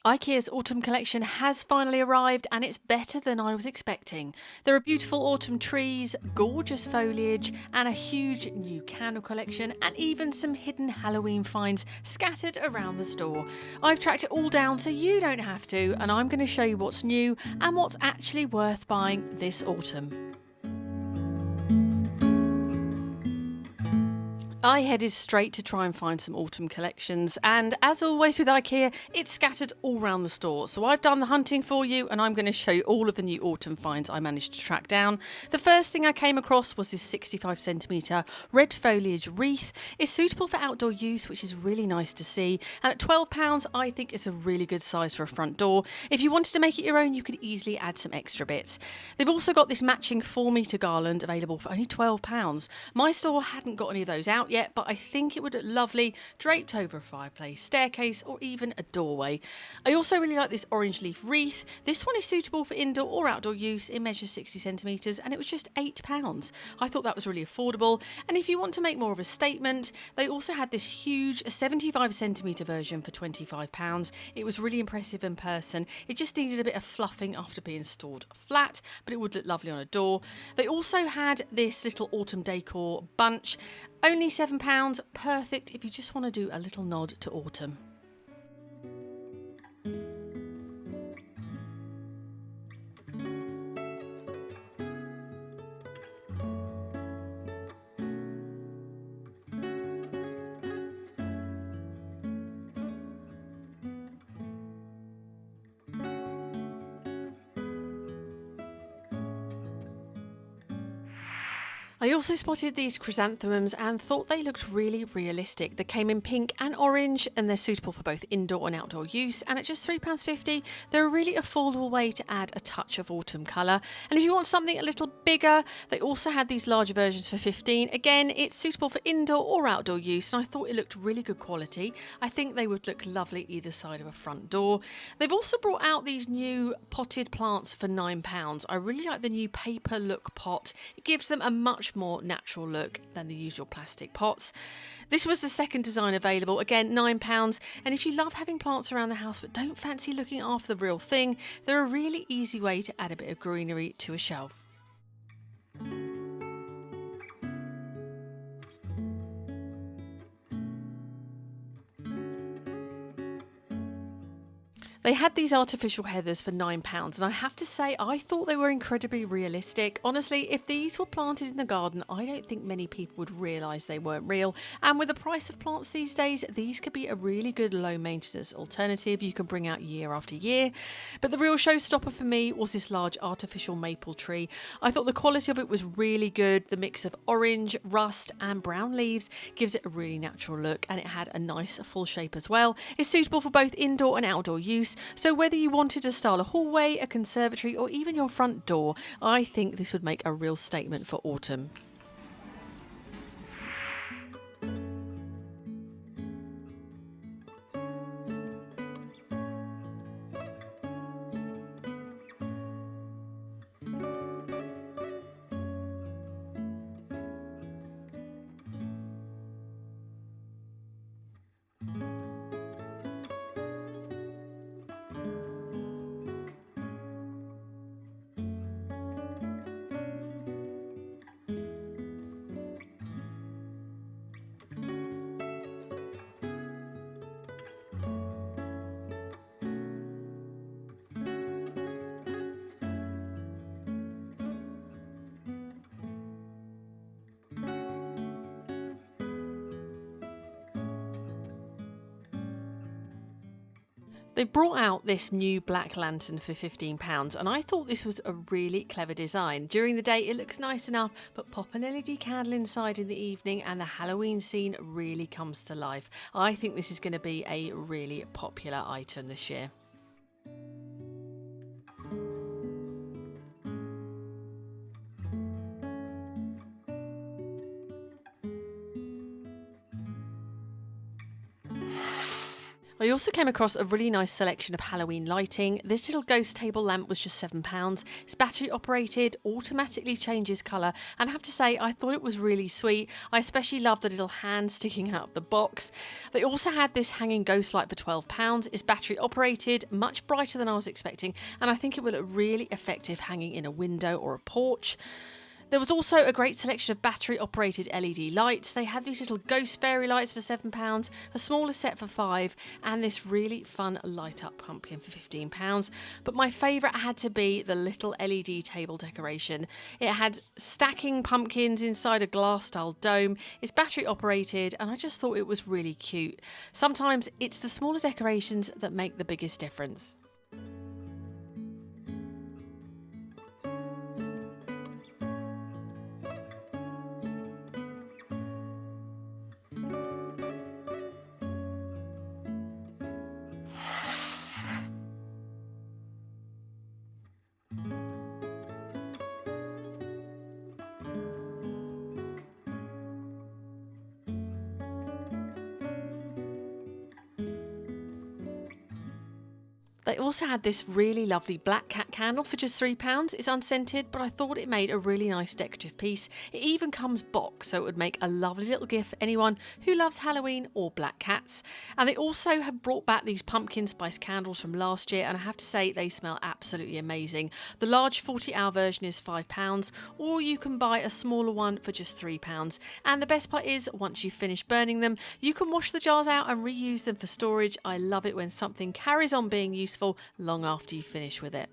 IKEA's autumn collection has finally arrived and it's better than I was expecting. There are beautiful autumn trees, gorgeous foliage, and a huge new candle collection, and even some hidden Halloween finds scattered around the store. I've tracked it all down so you don't have to, and I'm going to show you what's new and what's actually worth buying this autumn. I headed straight to try and find some autumn collections, and as always with IKEA, it's scattered all around the store. So I've done the hunting for you, and I'm going to show you all of the new autumn finds I managed to track down. The first thing I came across was this 65cm red foliage wreath. It's suitable for outdoor use, which is really nice to see, and at £12 I think it's a really good size for a front door. If you wanted to make it your own, you could easily add some extra bits. They've also got this matching 4-metre garland available for only £12. My store hadn't got any of those out yet, but I think it would look lovely draped over a fireplace, staircase, or even a doorway. I also really like this orange leaf wreath. This one is suitable for indoor or outdoor use. It measures 60cm and it was just £8. I thought that was really affordable, and if you want to make more of a statement, they also had this huge 75cm version for £25. It was really impressive in person. It just needed a bit of fluffing after being stored flat, but it would look lovely on a door. They also had this little autumn decor bunch. Only £7, perfect if you just want to do a little nod to autumn. I also spotted these chrysanthemums and thought they looked really realistic. They came in pink and orange, and they're suitable for both indoor and outdoor use, and at just £3.50 they're a really affordable way to add a touch of autumn colour. And if you want something a little bigger, they also had these larger versions for £15. Again, it's suitable for indoor or outdoor use, and I thought it looked really good quality. I think they would look lovely either side of a front door. They've also brought out these new potted plants for £9. I really like the new paper look pot. It gives them a much more natural look than the usual plastic pots. This was the second design available, again £9, and if you love having plants around the house but don't fancy looking after the real thing, they're a really easy way to add a bit of greenery to a shelf. They had these artificial heathers for £9, and I have to say I thought they were incredibly realistic. Honestly, if these were planted in the garden, I don't think many people would realise they weren't real, and with the price of plants these days, these could be a really good low maintenance alternative you can bring out year after year. But the real showstopper for me was this large artificial maple tree. I thought the quality of it was really good. The mix of orange, rust and brown leaves gives it a really natural look, and it had a nice full shape as well. It's suitable for both indoor and outdoor use. So whether you wanted to style a hallway, a conservatory, or even your front door, I think this would make a real statement for autumn. They brought out this new black lantern for £15, and I thought this was a really clever design. During the day it looks nice enough, but pop an LED candle inside in the evening and the Halloween scene really comes to life. I think this is going to be a really popular item this year. I I also came across a really nice selection of Halloween lighting. This little ghost table lamp was just £7. It's battery operated, automatically changes colour, and I have to say I thought it was really sweet. I especially love the little hand sticking out of the box. They also had this hanging ghost light for £12. It's battery operated, much brighter than I was expecting, and I think it will look really effective hanging in a window or a porch. There was also a great selection of battery-operated LED lights. They had these little ghost fairy lights for £7, a smaller set for £5, and this really fun light-up pumpkin for £15. But my favourite had to be the little LED table decoration. It had stacking pumpkins inside a glass-style dome. It's battery-operated, and I just thought it was really cute. Sometimes it's the smaller decorations that make the biggest difference. They also had this really lovely black cat candle for just £3. It's unscented, but I thought it made a really nice decorative piece. It even comes boxed, so it would make a lovely little gift for anyone who loves Halloween or black cats. And they also have brought back these pumpkin spice candles from last year, and I have to say they smell absolutely amazing. The large 40-hour version is £5, or you can buy a smaller one for just £3. And the best part is, once you finish burning them, you can wash the jars out and reuse them for storage. I love it when something carries on being useful long after you finish with it.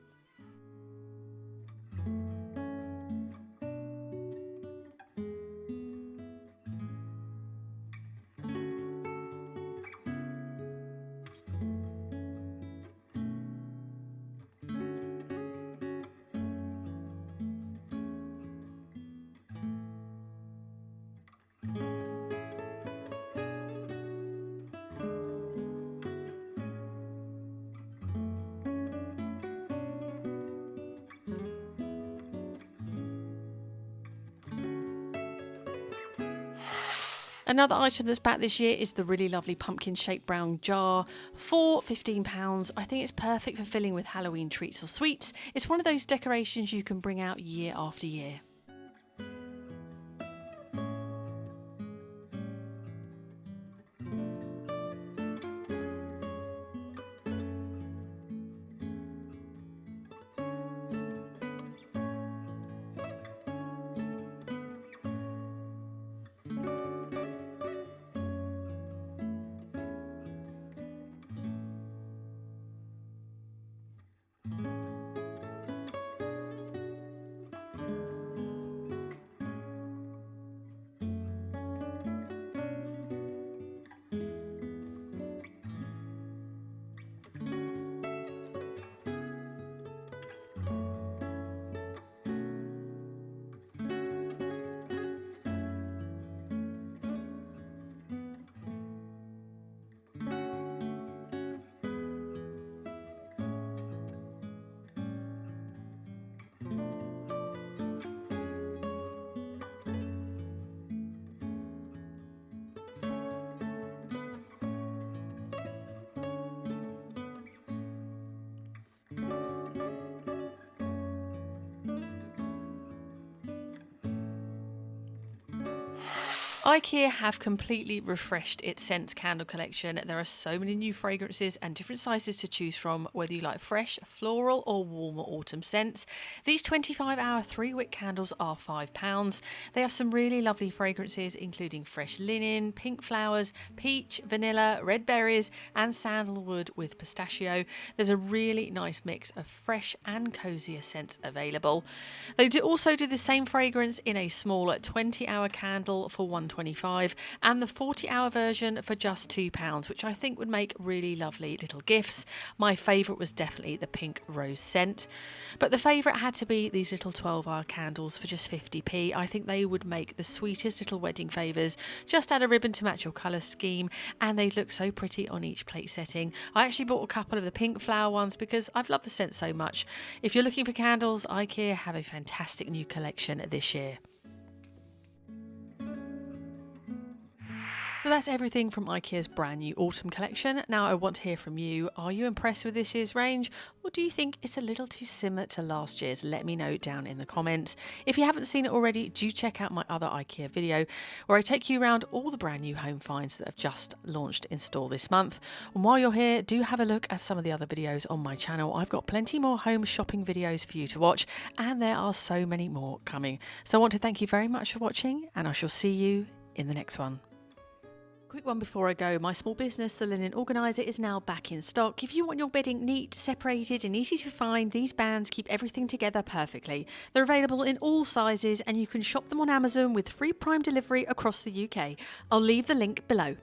Another item that's back this year is the really lovely pumpkin-shaped brown jar for £15. I think it's perfect for filling with Halloween treats or sweets. It's one of those decorations you can bring out year after year. IKEA have completely refreshed its scents candle collection. There are so many new fragrances and different sizes to choose from, whether you like fresh, floral or warmer autumn scents. These 25-hour 3-wick candles are £5. They have some really lovely fragrances including fresh linen, pink flowers, peach, vanilla, red berries and sandalwood with pistachio. There's a really nice mix of fresh and cosier scents available. They also do the same fragrance in a smaller 20-hour candle for £1.25 and the 40-hour version for just £2, which I think would make really lovely little gifts. My favourite was definitely the pink rose scent, but the favourite had to be these little 12-hour candles for just 50p. I think they would make the sweetest little wedding favours. Just add a ribbon to match your colour scheme and they look so pretty on each plate setting. I actually bought a couple of the pink flower ones because I've loved the scent so much. If you're looking for candles, IKEA have a fantastic new collection this year. So that's everything from IKEA's brand new autumn collection. Now I want to hear from you. Are you impressed with this year's range, or do you think it's a little too similar to last year's? Let me know down in the comments. If you haven't seen it already, do check out my other IKEA video where I take you around all the brand new home finds that have just launched in store this month. And while you're here, do have a look at some of the other videos on my channel. I've got plenty more home shopping videos for you to watch, and there are so many more coming. So I want to thank you very much for watching, and I shall see you in the next one. Quick one before I go, my small business, the Linen Organiser, is now back in stock. If you want your bedding neat, separated and easy to find, these bands keep everything together perfectly. They're available in all sizes and you can shop them on Amazon with free Prime delivery across the UK. I'll leave the link below.